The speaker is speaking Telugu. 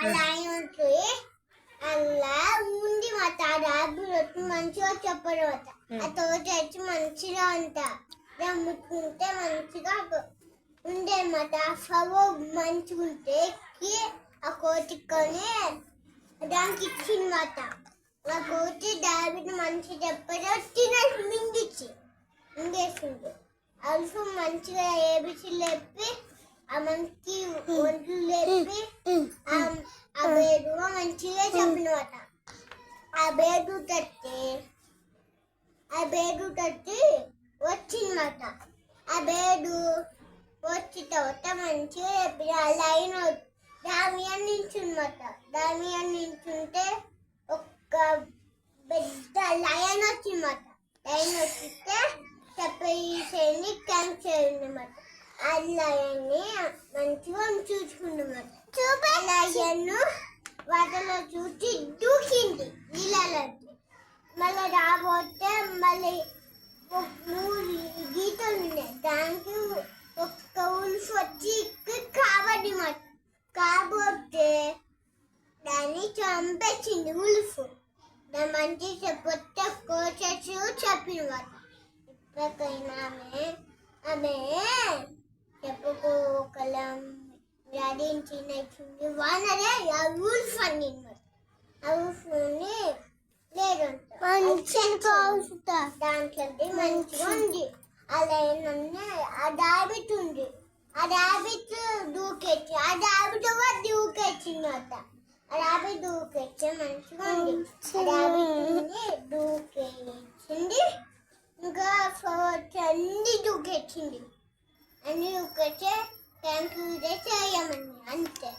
అలా ఉంటే అలా ఉంది మాట ర్యాబిట్ మంచిగా చెప్పడం అట ఆ తోట వచ్చి మంచిగా అంట ముట్టుకుంటే మంచిగా ఉండేమాట ఫలో మంచిగా ఉంటే ఆ కోటికొని దానికి ఇచ్చిందన్నమాట ఆ కోటి ర్యాబిట్ మంచిగా చెప్పడం తినేసి మింగేసింది అల్ఫు మంచిగా ఏబిసి లేపి ఆ మంచి ఒంట్లు లేపి ఆ బేడు మంచిగా చెప్పినమాట ఆ బేడు తట్టి వచ్చిందన్నమాట ఆ బేడు వచ్చి తర్వాత మంచిగా చెప్పిన లైన్ దామియన్ నిల్చున్నమాట దామియన్ నిల్చుంటే ఒక పెద్ద లయన్ వచ్చిందన్నమాట లైన్ వచ్చితే చెప్పేసి క్యాంప్ చేయండి అన్నమాట ఆ లయన్ని మంచిగా చూసుకున్నమాట లయన్ వాటిలో చూసి దూకింది నీళ్ళలో మళ్ళీ రాబోతే మళ్ళీ 3 గీతలు ఉన్నాయి దానికి ఒక్క ఉల్ఫ్ వచ్చి కాబోతే దాన్ని చంపేసింది ఉల్ఫ్ దాని మంచి చెప్పొస్తే కోచెస్ చెప్పినమాట ఇప్పటికైనా ఆమె చెప్పుకోకలం నటించింది వానరే ఆ ఉల్ఫ్ అనిమాట ఆ ఉల్ఫ్ని దాంట్లో మంచిగా ఉంది అలా ఏంటంటే ఆ డాబిట్ ఉంది ఆ డాబిట్ దూకెచ్చి ఆ డాబిట్ దూకెచ్చిందట ఆ డాబిట్ దూకెచ్చి మంచిగా ఉంది ఆ డాబిట్ని దూకేసింది ఇంకా అన్ని దూకెచ్చింది అన్ని దూకెచ్చే థ్యాంక్ యూ చేయమని అంతే